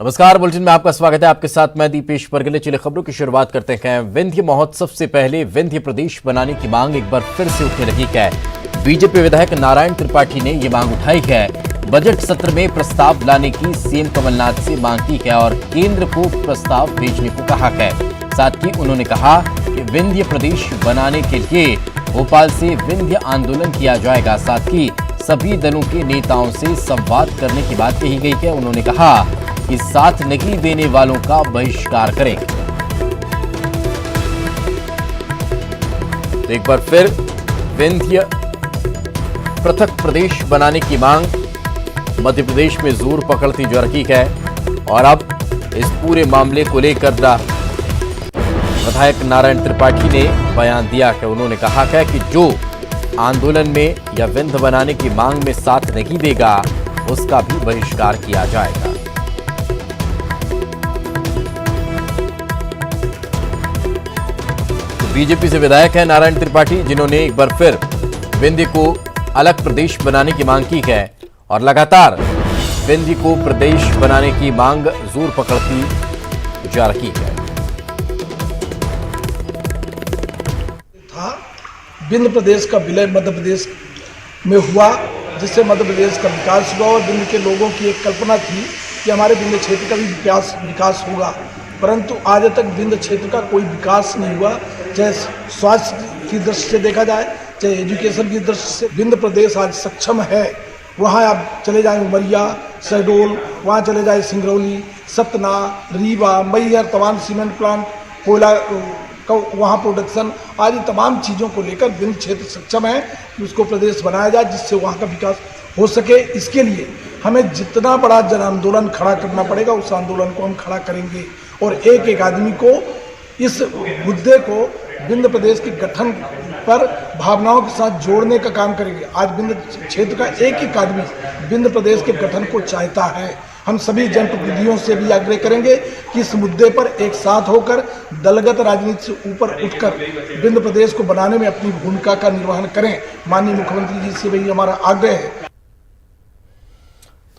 नमस्कार, बुलेटिन में आपका स्वागत है। आपके साथ मैं दीपेश परगले। चलिए खबरों की शुरुआत करते हैं। विंध्य महोत्सव से पहले विंध्य प्रदेश बनाने की मांग एक बार फिर से उठने लगी है। बीजेपी विधायक नारायण त्रिपाठी ने ये मांग उठाई है। बजट सत्र में प्रस्ताव लाने की सीएम कमलनाथ से मांग की है और केंद्र को प्रस्ताव भेजने को कहा है। साथ ही उन्होंने कहा कि विंध्य प्रदेश बनाने के लिए भोपाल से विंध्य आंदोलन किया जाएगा। साथ ही सभी दलों के नेताओं से संवाद करने की बात कही गई है। उन्होंने कहा कि साथ नहीं देने वालों का बहिष्कार करें। तो एक बार फिर विंध्य पृथक प्रदेश बनाने की मांग मध्य प्रदेश में जोर पकड़ती जा रही है और अब इस पूरे मामले को लेकर विधायक नारायण त्रिपाठी ने बयान दिया है। उन्होंने कहा है कि जो आंदोलन में या विंध्य बनाने की मांग में साथ नहीं देगा उसका भी बहिष्कार किया जाएगा। तो बीजेपी से विधायक है नारायण त्रिपाठी, जिन्होंने एक बार फिर विंध्य को अलग प्रदेश बनाने की मांग की है और लगातार विंध्य को प्रदेश बनाने की मांग जोर पकड़ती जा रही है। विंध्य प्रदेश का विलय मध्य प्रदेश में हुआ, जिससे मध्य प्रदेश का विकास हुआ और विंध्य के लोगों की एक कल्पना थी कि हमारे विंध्य क्षेत्र का भी विकास होगा, परंतु आज तक विंध्य क्षेत्र का कोई विकास नहीं हुआ। चाहे स्वास्थ्य की दृष्टि से देखा जाए, चाहे एजुकेशन की दृष्टि से विंध्य प्रदेश आज सक्षम है। वहाँ आप चले जाएँ उमरिया, शहडोल, वहाँ चले जाए सिंगरौली, सतना, रीवा, मैहर, तमाम सीमेंट प्लांट, कोयला का वहाँ प्रोडक्शन आदि तमाम चीज़ों को लेकर विंध्य क्षेत्र सक्षम है कि उसको प्रदेश बनाया जाए, जिससे वहाँ का विकास हो सके। इसके लिए हमें जितना बड़ा जन आंदोलन खड़ा करना पड़ेगा उस आंदोलन को हम खड़ा करेंगे और एक एक आदमी को इस मुद्दे को विंध्य प्रदेश के गठन पर भावनाओं के साथ जोड़ने का काम करेंगे। आज विंध्य क्षेत्र का एक एक आदमी विंध्य प्रदेश के गठन को चाहता है। हम सभी जनप्रतिनिधियों से भी आग्रह करेंगे कि इस मुद्दे पर एक साथ होकर दलगत राजनीति से ऊपर उठकर विंध्य प्रदेश को बनाने में अपनी भूमिका का निर्वहन करें। माननीय मुख्यमंत्री जी से भी हमारा आग्रह है।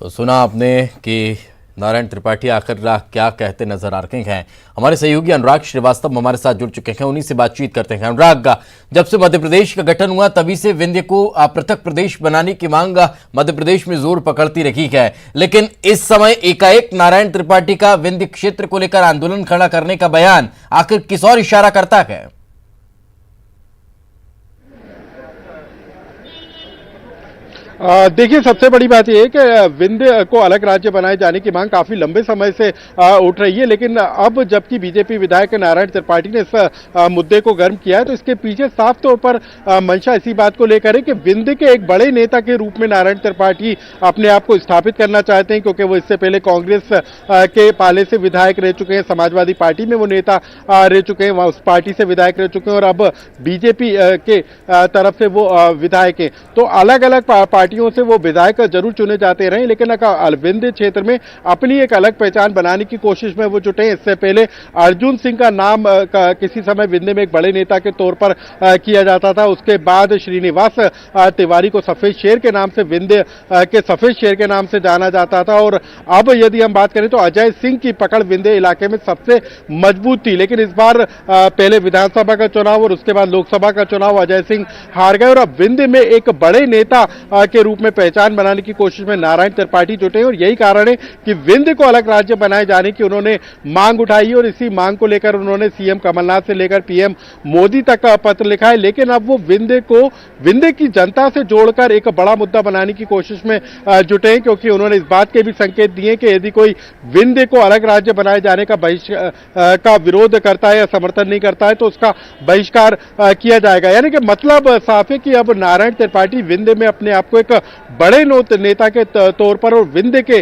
तो सुना आपने कि नारायण त्रिपाठी आखिर क्या कहते नजर आ रहे हैं। हमारे सहयोगी अनुराग श्रीवास्तव हमारे साथ जुड़ चुके हैं, उन्हीं से बातचीत करते हैं। अनुराग, जब से मध्य प्रदेश का गठन हुआ तभी से विंध्य को पृथक प्रदेश बनाने की मांग मध्य प्रदेश में जोर पकड़ती रही है, लेकिन इस समय एकाएक नारायण त्रिपाठी का विंध्य क्षेत्र को लेकर आंदोलन खड़ा करने का बयान आखिर किस ओर इशारा करता है? देखिए, सबसे बड़ी बात यह है कि विंध्य को अलग राज्य बनाए जाने की मांग काफी लंबे समय से उठ रही है, लेकिन अब जबकि बीजेपी विधायक नारायण त्रिपाठी ने इस मुद्दे को गर्म किया है तो इसके पीछे साफ तौर पर मंशा इसी बात को लेकर है कि विंध्य के एक बड़े नेता के रूप में नारायण त्रिपाठी अपने आप को स्थापित करना चाहते हैं, क्योंकि वो इससे पहले कांग्रेस के पाले से विधायक रह चुके हैं, समाजवादी पार्टी में वो नेता रह चुके हैं, वहां उस पार्टी से विधायक रह चुके हैं और अब बीजेपी के तरफ से वो विधायक हैं। तो अलग अलग पार्टियों से वो विधायक जरूर चुने जाते रहे, लेकिन विंध्य क्षेत्र में अपनी एक अलग पहचान बनाने की कोशिश में वो जुटे। इससे पहले अर्जुन सिंह का नाम किसी समय विंध्य में एक बड़े नेता के तौर पर किया जाता था। उसके बाद श्रीनिवास तिवारी को सफेद शेर के नाम से विंध्य के सफेद शेर के नाम से जाना जाता था और अब यदि हम बात करें तो अजय सिंह की पकड़ विंध्य इलाके में सबसे मजबूत थी। लेकिन इस बार पहले विधानसभा का चुनाव और उसके बाद लोकसभा का चुनाव अजय सिंह हार गए और अब विंध्य में एक बड़े नेता के रूप में पहचान बनाने की कोशिश में नारायण त्रिपाठी जुटे और यही कारण है कि विंध्य को अलग राज्य बनाए जाने की उन्होंने मांग उठाई और इसी मांग को लेकर उन्होंने सीएम कमलनाथ से लेकर पीएम मोदी तक का पत्र लिखा है। लेकिन अब वो विंध्य की जनता से जोड़कर एक बड़ा मुद्दा बनाने की कोशिश में जुटे हैं, क्योंकि उन्होंने इस बात के भी संकेत दिए कि यदि कोई विंध्य को अलग राज्य बनाए जाने का विरोध करता है या समर्थन नहीं करता है तो उसका बहिष्कार किया जाएगा। यानी कि मतलब साफ है कि अब नारायण त्रिपाठी विंध्य में अपने आप को एक बड़े नेता के तौर पर और विंध्य के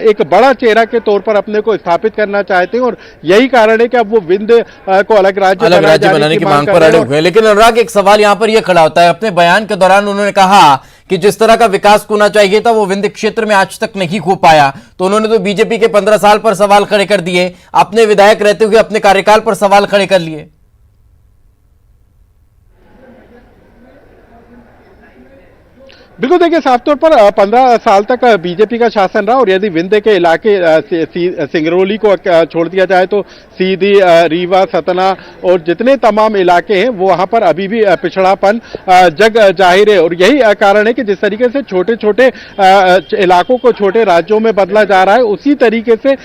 एक बड़ा चेहरा के तौर पर अपने को स्थापित करना चाहते हैं और यही कारण है कि अब वो विंध्य को अलग राज्य बनाने की मांग पर अड़े हुए हैं। लेकिन अनुराग, एक सवाल यहां पर यह खड़ा होता है, अपने बयान के दौरान उन्होंने कहा कि जिस तरह का विकास होना चाहिए था वो विंध्य क्षेत्र में आज तक नहीं हो पाया, तो उन्होंने तो बीजेपी के 15 साल पर सवाल खड़े कर दिए, अपने विधायक रहते हुए अपने कार्यकाल पर सवाल खड़े कर लिए। बिल्कुल देखिए, साफ तौर पर 15 साल तक बीजेपी का शासन रहा और यदि विंध्य के इलाके सिंगरौली को छोड़ दिया जाए तो सीधी, रीवा, सतना और जितने तमाम इलाके हैं वो वहां पर अभी भी पिछड़ापन जग जाहिर है। और यही कारण है कि जिस तरीके से छोटे छोटे इलाकों को छोटे राज्यों में बदला जा रहा है, उसी तरीके से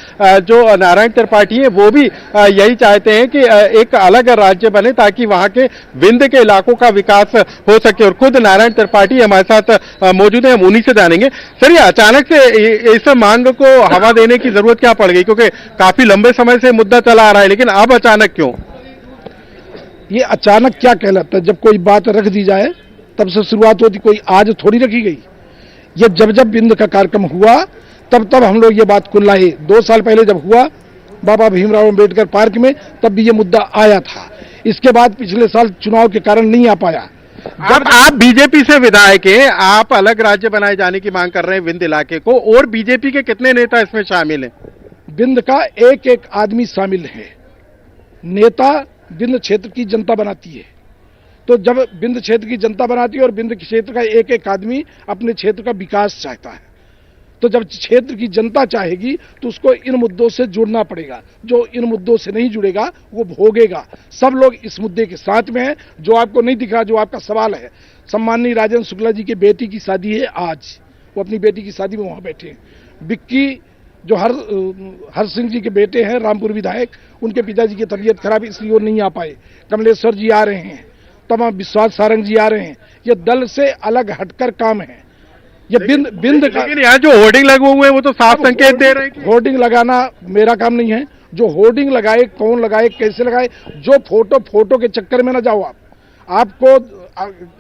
जो नारायण त्रिपाठी है वो भी यही चाहते हैं कि एक अलग राज्य बने ताकि वहां के विंध्य के इलाकों का विकास हो सके। और खुद नारायण त्रिपाठी हमारे साथ मौजूद है, हम उन्हीं से जानेंगे। सर, ये अचानक से इस मांग को हवा देने की जरूरत क्या पड़ गई, क्योंकि काफी लंबे समय से मुद्दा चला आ रहा है, लेकिन अब अचानक क्यों? ये अचानक क्या कहलाता है? जब कोई बात रख दी जाए तब से शुरुआत होती, कोई आज थोड़ी रखी गई। ये जब जब बिंद का कार्यक्रम हुआ तब तब हम लोग ये बात कुल्लाए। 2 साल पहले जब हुआ बाबा भीमराव अंबेडकर पार्क में, तब भी ये मुद्दा आया था। इसके बाद पिछले साल चुनाव के कारण नहीं आ पाया। जब आप बीजेपी से विधायक हैं, आप अलग राज्य बनाए जाने की मांग कर रहे हैं विंध्य इलाके को, और बीजेपी के कितने नेता इसमें शामिल हैं? बिंद का एक एक आदमी शामिल है। नेता बिंद क्षेत्र की जनता बनाती है, तो जब बिंद क्षेत्र की जनता बनाती है और बिंद क्षेत्र का एक एक आदमी अपने क्षेत्र का विकास चाहता है, तो जब क्षेत्र की जनता चाहेगी तो उसको इन मुद्दों से जुड़ना पड़ेगा। जो इन मुद्दों से नहीं जुड़ेगा वो भोगेगा। सब लोग इस मुद्दे के साथ में हैं। जो आपको नहीं दिख रहा, जो आपका सवाल है, सम्माननीय राजेंद्र शुक्ला जी की बेटी की शादी है आज, वो अपनी बेटी की शादी में वहां बैठे हैं। बिक्की जो हर सिंह जी के बेटे हैं, रामपुर विधायक, उनके पिताजी की तबीयत खराब, इसलिए वो नहीं आ पाए। कमलेश्वर जी आ रहे हैं, तमाम विश्वास सारंग जी आ रहे हैं। ये दल से अलग हटकर काम है। ये बिंद का, लेकिन यहाँ जो होर्डिंग लगे हुए हैं वो तो साफ संकेत दे रहे हैं। होर्डिंग लगाना मेरा काम नहीं है। जो होर्डिंग लगाए, कौन लगाए, कैसे लगाए, जो फोटो के चक्कर में ना जाओ। आपको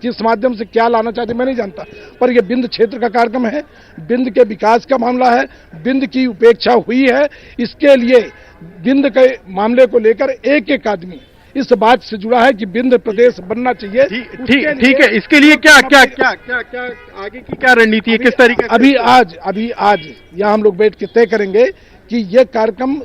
किस माध्यम से क्या लाना चाहते मैं नहीं जानता, पर यह बिंद क्षेत्र का कार्यक्रम है। बिंद के विकास का मामला है। बिंद की उपेक्षा हुई है, इसके लिए बिंद के मामले को लेकर एक एक आदमी इस बात से जुड़ा है कि बिंद प्रदेश बनना चाहिए। ठीक है, इसके लिए क्या क्या क्या क्या क्या आगे की क्या रणनीति है, किस तरीके से? अभी आज यहाँ हम लोग बैठ के तय करेंगे कि यह कार्यक्रम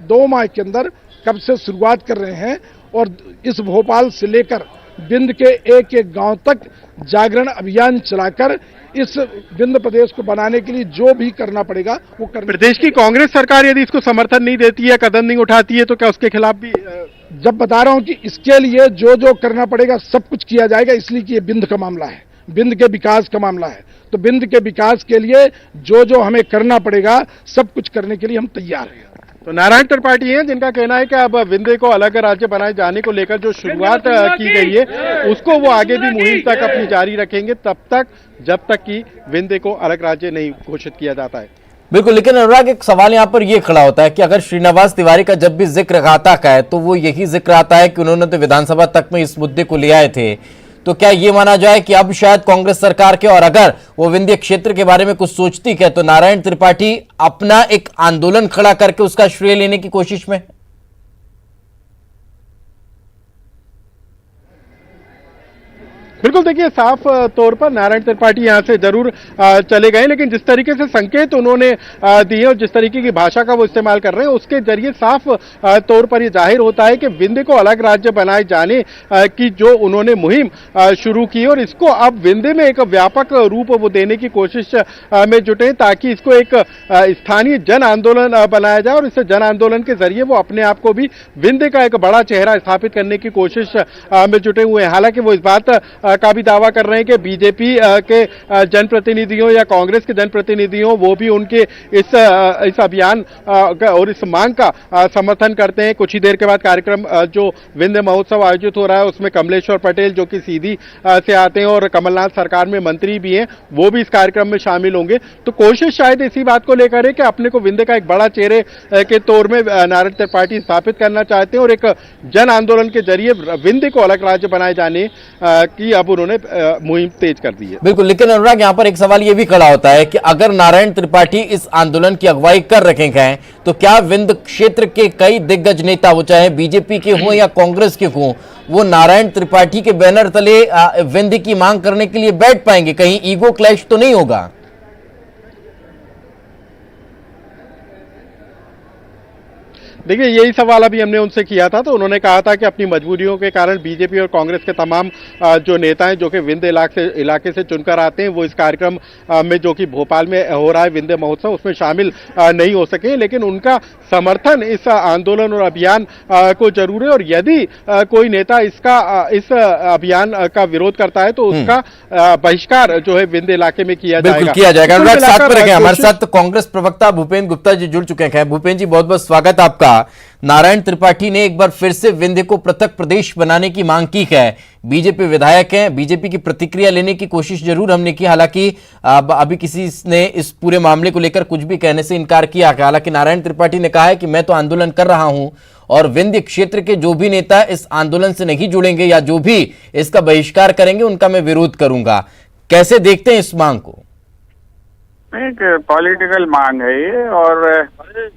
2 माह के अंदर कब से शुरुआत कर रहे हैं, और इस भोपाल से लेकर बिंद के एक एक गांव तक जागरण अभियान चलाकर इस बिंद प्रदेश को बनाने के लिए जो भी करना पड़ेगा वो करना। प्रदेश की कांग्रेस सरकार यदि इसको समर्थन नहीं देती है, कदम नहीं उठाती है, तो क्या उसके खिलाफ भी? जब बता रहा हूं कि इसके लिए जो जो करना पड़ेगा सब कुछ किया जाएगा, इसलिए कि ये बिंद का मामला है, बिंद के विकास का मामला है। तो बिंद के विकास के लिए जो जो हमें करना पड़ेगा सब कुछ करने के लिए हम तैयार हैं। तो नारायण त्रिपाठी हैं जिनका कहना है कि अब विंध्य को अलग राज्य बनाए जाने को लेकर जो शुरुआत की गई है उसको वो आगे भी मुहिम तक अपनी जारी रखेंगे, तब तक जब तक कि विंध्य को अलग राज्य नहीं घोषित किया जाता है। बिल्कुल, लेकिन अनुराग, एक सवाल यहां पर यह खड़ा होता है कि अगर श्रीनिवास तिवारी का जब भी जिक्र आता है तो वो यही जिक्र आता है कि उन्होंने तो विधानसभा तक में इस मुद्दे को ले आए थे, तो क्या ये माना जाए कि अब शायद कांग्रेस सरकार के, और अगर वो विंध्य क्षेत्र के बारे में कुछ सोचती है तो नारायण त्रिपाठी अपना एक आंदोलन खड़ा करके उसका श्रेय लेने की कोशिश में? बिल्कुल देखिए, साफ तौर पर नारायण त्रिपाठी यहां से जरूर चले गए, लेकिन जिस तरीके से संकेत उन्होंने दिए और जिस तरीके की भाषा का वो इस्तेमाल कर रहे हैं उसके जरिए साफ तौर पर यह जाहिर होता है कि विंध्य को अलग राज्य बनाए जाने की जो उन्होंने मुहिम शुरू की और इसको अब विंध्य में एक व्यापक रूप वो देने की कोशिश में जुटे ताकि इसको एक स्थानीय जन आंदोलन बनाया जाए और इस जन आंदोलन के जरिए वो अपने आप को भी विंध्य का एक बड़ा चेहरा स्थापित करने की कोशिश में जुटे हुए हैं। हालांकि वो इस बात का भी दावा कर रहे हैं कि बीजेपी के जनप्रतिनिधियों या कांग्रेस के जनप्रतिनिधियों वो भी उनके इस अभियान और इस मांग का समर्थन करते हैं। कुछ ही देर के बाद कार्यक्रम जो विंध्य महोत्सव आयोजित हो रहा है उसमें कमलेश्वर पटेल जो कि सीधी से आते हैं और कमलनाथ सरकार में मंत्री भी हैं, वो भी इस कार्यक्रम में शामिल होंगे। तो कोशिश शायद इसी बात को लेकर है कि अपने को विंध्य का एक बड़ा चेहरे के तौर में नारायण त्रिपाठी स्थापित करना चाहते हैं और एक जन आंदोलन के जरिए विंध्य को अलग राज्य बनाए जाने की अब उन्होंने मुहिम तेज कर दी है। बिल्कुल, लेकिन अनुराग, यहां पर एक सवाल यह भी खड़ा होता है कि अगर नारायण त्रिपाठी इस आंदोलन की अगुवाई कर रखे हैं तो क्या विंध्य क्षेत्र के कई दिग्गज नेता, वो चाहे बीजेपी के हों या कांग्रेस के हों, वो नारायण त्रिपाठी के बैनर तले विंध्य की मांग करने के लिए बैठ पाएंगे? कहीं ईगो क्लैश तो नहीं होगा? देखिए, यही सवाल अभी हमने उनसे किया था, तो उन्होंने कहा था कि अपनी मजबूरियों के कारण बीजेपी और कांग्रेस के तमाम जो नेता हैं जो कि विंध्य इलाके से चुनकर आते हैं, वो इस कार्यक्रम में जो कि भोपाल में हो रहा है विंध्य महोत्सव, उसमें शामिल नहीं हो सके। लेकिन उनका समर्थन इस आंदोलन और अभियान को जरूर है, और यदि कोई नेता इस अभियान का विरोध करता है तो उसका बहिष्कार जो है विंध्य इलाके में किया बिल्कुल किया जाएगा। अनुराग, साथ में रखें, हमारे साथ कांग्रेस प्रवक्ता भूपेंद्र गुप्ता जी जुड़ चुके हैं। भूपेंद्र जी, बहुत बहुत स्वागत आपका। नारायण त्रिपाठी ने एक बार फिर से विंध्य को पृथक प्रदेश बनाने की मांग की है। बीजेपी विधायक हैं, बीजेपी की प्रतिक्रिया लेने की कोशिश जरूर हमने की, हालांकि अभी किसी ने इस पूरे मामले को लेकर कुछ भी कहने से इनकार किया। हालांकि नारायण त्रिपाठी ने कहा है कि मैं तो आंदोलन कर रहा हूं और विंध्य क्षेत्र के जो भी नेता इस आंदोलन से नहीं जुड़ेंगे या जो भी इसका बहिष्कार करेंगे उनका मैं विरोध करूंगा। कैसे देखते हैं इस मांग को? एक पॉलिटिकल मांग है ये, और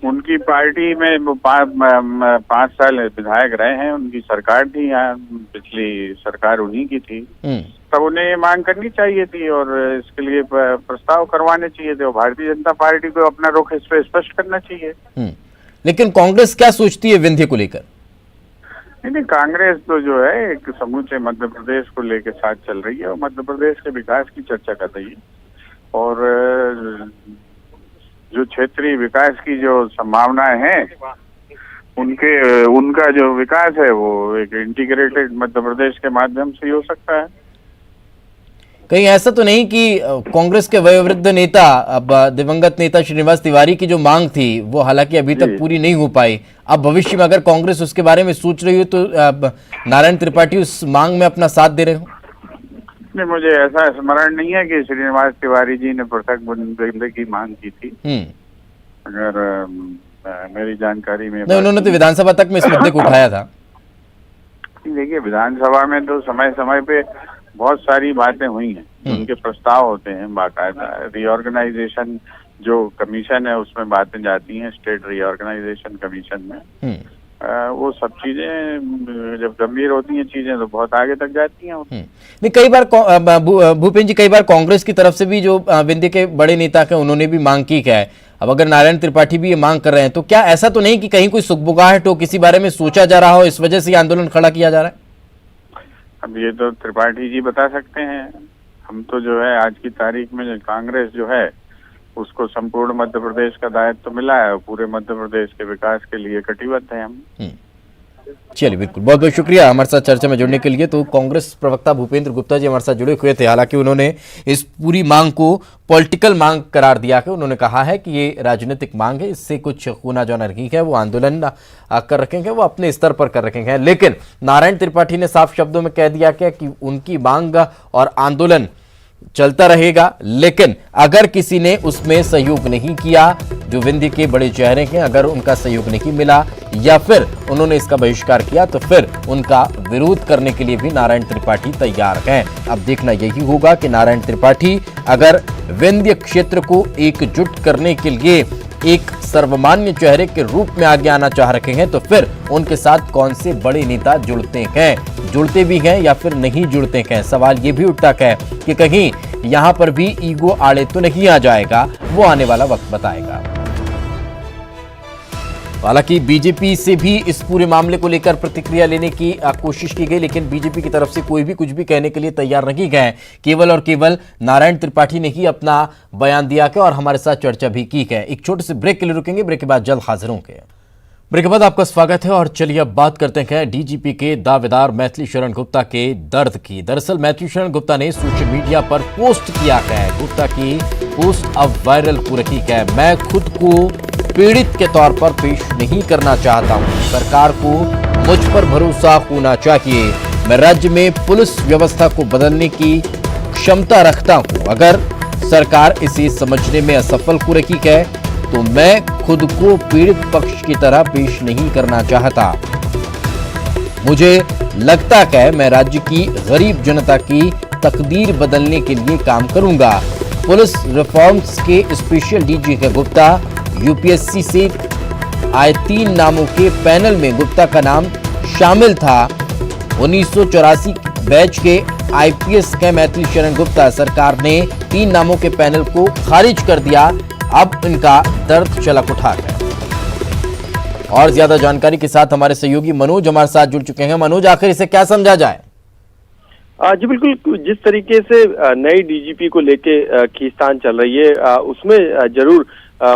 उनकी पार्टी में 5 साल विधायक रहे हैं, उनकी सरकार थी यहाँ, पिछली सरकार उन्हीं की थी, तब उन्हें ये मांग करनी चाहिए थी और इसके लिए प्रस्ताव करवाने चाहिए थे और भारतीय जनता पार्टी को अपना रुख इस पर स्पष्ट करना चाहिए। लेकिन कांग्रेस क्या सोचती है विंध्य को लेकर? नहीं, कांग्रेस तो जो है एक समूचे मध्य प्रदेश को लेकर साथ चल रही है और मध्य प्रदेश के विकास की चर्चा कर रही है, और जो क्षेत्रीय विकास की जो संभावनाएं हैं उनका जो विकास है वो एक इंटीग्रेटेड मध्य प्रदेश के माध्यम से ही हो सकता है। कहीं ऐसा तो नहीं कि कांग्रेस के वयोवृद्ध नेता, अब दिवंगत नेता श्रीनिवास तिवारी की जो मांग थी वो हालांकि अभी तक पूरी नहीं हो पाई, अब भविष्य में अगर कांग्रेस उसके बारे में सोच रही हो तो नारायण त्रिपाठी उस मांग में अपना साथ दे रहे हो? नहीं, मुझे ऐसा स्मरण नहीं है कि श्रीनिवास तिवारी जी ने पृथक विंध्य की मांग की थी। अगर मेरी जानकारी में नहीं, उन्होंने तो विधानसभा तक में इस मुद्दे को उठाया था। देखिए, विधानसभा में तो समय समय पे बहुत सारी बातें हुई हैं, उनके प्रस्ताव होते हैं बाकायदा। रीऑर्गेनाइजेशन जो कमीशन है उसमें बातें जाती हैं, स्टेट रीऑर्गेनाइजेशन कमीशन में। वो सब चीजें जब गंभीर होती हैं चीजें तो बहुत आगे तक जाती हैं। नहीं, कई बार भूपेंद्र जी, कई बार कांग्रेस की तरफ से भी जो विंध्य के बड़े नेता हैं उन्होंने भी मांग की है। अब अगर नारायण त्रिपाठी भी ये मांग कर रहे हैं तो क्या ऐसा तो नहीं कि कहीं कोई सुगबुगाहट हो, किसी बारे में सोचा जा रहा हो, इस वजह से आंदोलन खड़ा किया जा रहा है? अब ये तो त्रिपाठी जी बता सकते हैं। हम तो जो है आज की तारीख में कांग्रेस जो है उसको संपूर्ण मध्य प्रदेश का दायित्व तो मिला है और पूरे मध्य प्रदेश के विकास के लिए कटिबद्ध है हम। चलिए, बिल्कुल, बहुत बहुत शुक्रिया हमारे साथ चर्चा में जुड़ने के लिए। तो कांग्रेस प्रवक्ता भूपेंद्र गुप्ता जी हमारे साथ जुड़े हुए थे। हालांकि उन्होंने इस पूरी मांग को पॉलिटिकल मांग करार दिया है। उन्होंने कहा है कि ये राजनीतिक मांग है, इससे कुछ होना जो नहीं है, वो आंदोलन कर रखेंगे, वो अपने स्तर पर कर रखेंगे। लेकिन नारायण त्रिपाठी ने साफ शब्दों में कह दिया कि उनकी मांग और आंदोलन चलता रहेगा, लेकिन अगर किसी ने उसमें सहयोग नहीं किया, जो विंध्य के बड़े चेहरे हैं, अगर उनका सहयोग नहीं मिला या फिर उन्होंने इसका बहिष्कार किया तो फिर उनका विरोध करने के लिए भी नारायण त्रिपाठी तैयार हैं। अब देखना यही होगा कि नारायण त्रिपाठी अगर विंध्य क्षेत्र को एकजुट करने के लिए एक सर्वमान्य चेहरे के रूप में आगे आना चाह रहे हैं तो फिर उनके साथ कौन से बड़े नेता जुड़ते भी हैं या फिर नहीं जुड़ते हैं। सवाल ये भी उठता है कि कहीं यहां पर भी ईगो आड़े तो नहीं आ जाएगा, वो आने वाला वक्त बताएगा। हालांकि बीजेपी से भी इस पूरे मामले को लेकर प्रतिक्रिया लेने की कोशिश की गई, लेकिन बीजेपी की तरफ से कोई भी कुछ भी कहने के लिए तैयार नहीं गए। केवल और केवल नारायण त्रिपाठी ने ही अपना बयान दिया है और हमारे साथ चर्चा भी की है। एक छोटे से ब्रेक के लिए रुकेंगे, ब्रेक के बाद जल्द हाजिर होंगे। ब्रेक के बाद आपका स्वागत है और चलिए अब बात करते हैं डीजीपी के दावेदार मैथिली शरण गुप्ता के दर्द की। दरअसल मैथिली शरण गुप्ता ने सोशल मीडिया पर पोस्ट किया है। गुप्ता की पोस्ट अब वायरल हो रही है। मैं खुद को पीड़ित के तौर पर पेश नहीं करना चाहता हूं, सरकार को मुझ पर भरोसा होना चाहिए। मैं राज्य में पुलिस व्यवस्था को बदलने की क्षमता रखता हूं। अगर सरकार इसे समझने में असफल हो रही है तो मैं खुद को पीड़ित पक्ष की तरह पेश नहीं करना चाहता। मुझे लगता है मैं राज्य की गरीब जनता की तकदीर बदलने के लिए काम करूंगा। पुलिस रिफॉर्म्स के स्पेशल डीजी है गुप्ता। यूपीएससी से आए 3 नामों के पैनल में गुप्ता का नाम शामिल था। 1984 बैच के आईपीएस के मैथिली शरण गुप्ता सरकार ने 3 नामों के पैनल को खारिज कर दिया। अब इनका दर्द चलक उठा है। और ज्यादा जानकारी के साथ हमारे सहयोगी मनोज हमारे साथ जुड़ चुके हैं। मनोज, आखिर इसे क्या समझा जाए? जी बिल्कुल, जिस तरीके से नई डीजीपी को लेके खींचतान चल रही है, उसमें जरूर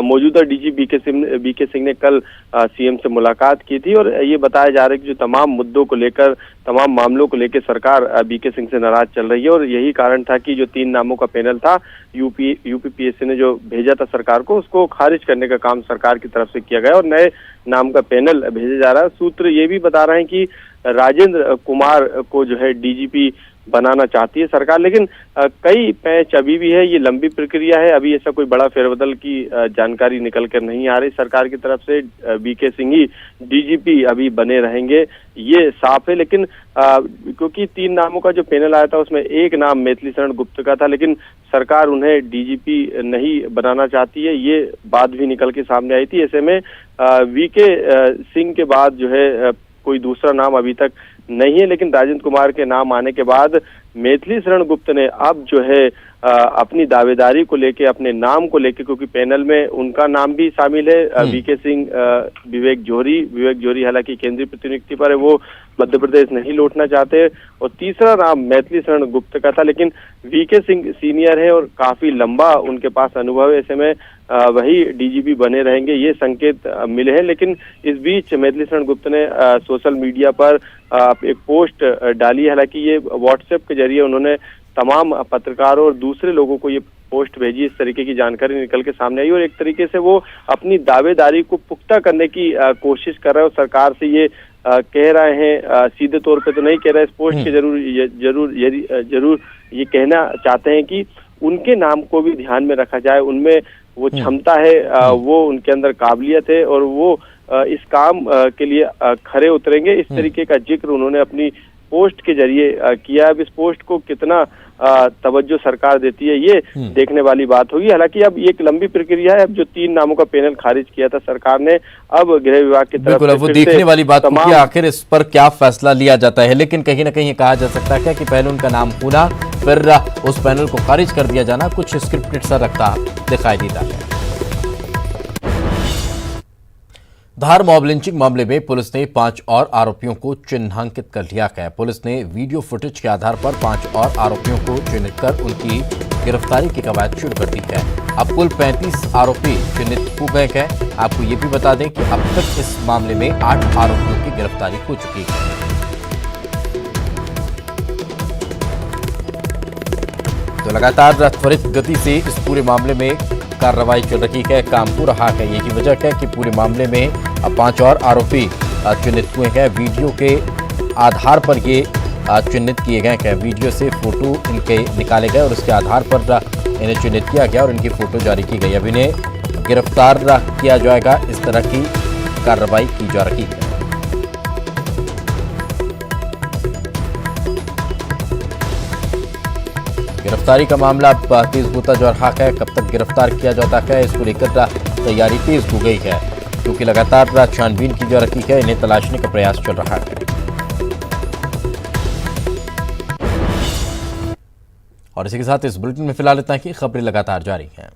मौजूदा डीजीपी बीके सिंह ने कल सीएम से मुलाकात की थी और ये बताया जा रहा है कि जो तमाम मुद्दों को लेकर, तमाम मामलों को लेकर सरकार बीके सिंह से नाराज चल रही है और यही कारण था कि जो 3 नामों का पैनल था यूपीपीएससी ने जो भेजा था सरकार को, उसको खारिज करने का काम सरकार की तरफ से किया गया और नए नाम का पैनल भेजा जा रहा है। सूत्र ये भी बता रहे हैं कि राजेंद्र कुमार को जो है डीजीपी बनाना चाहती है सरकार, लेकिन कई पैच अभी भी है, ये लंबी प्रक्रिया है। अभी ऐसा कोई बड़ा फेरबदल की जानकारी निकल कर नहीं आ रही सरकार की तरफ से। बीके सिंह ही डीजीपी अभी बने रहेंगे, ये साफ है। लेकिन क्योंकि 3 नामों का जो पैनल आया था उसमें एक नाम मैथिली शरण गुप्त का था, लेकिन सरकार उन्हें डीजीपी नहीं बनाना चाहती है, ये बात भी निकल के सामने आई थी। ऐसे में बीके सिंह के बाद जो है कोई दूसरा नाम अभी तक नहीं है, लेकिन राजेंद्र कुमार के नाम आने के बाद मैथिली शरण गुप्त ने अब जो है अपनी दावेदारी को लेके, अपने नाम को लेके, क्योंकि पैनल में उनका नाम भी शामिल है, बीके सिंह, विवेक जोहरी हालांकि केंद्रीय प्रतिनियुक्ति पर है, वो मध्य प्रदेश नहीं लौटना चाहते। और तीसरा नाम मैथिली शरण गुप्त का था, लेकिन बीके सिंह सीनियर है और काफी लंबा उनके पास अनुभव है, ऐसे में वही डीजीपी बने रहेंगे, ये संकेत मिले हैं। लेकिन इस बीच मैथिली शरण गुप्त ने सोशल मीडिया पर एक पोस्ट डाली, हालांकि ये व्हाट्सएप के जरिए उन्होंने तमाम पत्रकारों और दूसरे लोगों को ये पोस्ट भेजी। इस तरीके की जानकारी निकल के सामने आई और एक तरीके से वो अपनी दावेदारी को पुख्ता करने की कोशिश कर रहे हैं और सरकार से ये कह रहे हैं, सीधे तौर पे तो नहीं कह रहे, इस पोस्ट के जरूर ये कहना चाहते हैं कि उनके नाम को भी ध्यान में रखा जाए, उनमें वो क्षमता है, वो उनके अंदर काबिलियत है और वो इस काम के लिए खरे उतरेंगे। इस तरीके का जिक्र उन्होंने अपनी पोस्ट के जरिए किया। अब इस पोस्ट को कितना तवज्जो सरकार देती है ये देखने वाली बात होगी। हालांकि अब ये एक लंबी प्रक्रिया है। अब जो 3 नामों का पैनल खारिज किया था सरकार ने, अब गृह विभाग की तरफ से वो देखने वाली बात होगी आखिर इस पर क्या फैसला लिया जाता है। लेकिन कहीं ना कहीं कहा जा सकता है कि पहले उनका नाम होना, फिर उस पैनल को खारिज कर दिया जाना कुछ स्क्रिप्टेड सा रखता दिखाई देता है। धार मॉब लिंचिंग मामले में पुलिस ने 5 और आरोपियों को चिन्हांकित कर लिया है। पुलिस ने वीडियो फुटेज के आधार पर 5 और आरोपियों को चिन्हित कर उनकी गिरफ्तारी की कवायद शुरू कर दी है। अब कुल 35 आरोपी चिन्हित हो गए हैं। आपको ये भी बता दें कि अब तक इस मामले में 8 आरोपियों की गिरफ्तारी हो चुकी है। तो लगातार त्वरित गति से इस पूरे मामले में कार्रवाई चल रही है, काम हो रहा है। यही वजह है कि पूरे मामले में अब 5 और आरोपी चिन्हित हुए हैं। वीडियो के आधार पर ये चिन्हित किए गए हैं। वीडियो से फोटो इनके निकाले गए और उसके आधार पर इन्हें चिन्हित किया गया और इनकी फोटो जारी की गई। अब इन्हें गिरफ्तार किया जाएगा, इस तरह की कार्रवाई की जा रही है। गिरफ्तारी का मामला अब तेज होता जा रहा है। कब तक गिरफ्तार किया जाता है, इसको लेकर तैयारी तेज हो गई है, क्योंकि लगातार छानबीन की जा रही है। इन्हें तलाशने का प्रयास चल रहा है। और इसी के साथ इस बुलेटिन में फिलहाल इतना ही। खबरें लगातार जारी हैं।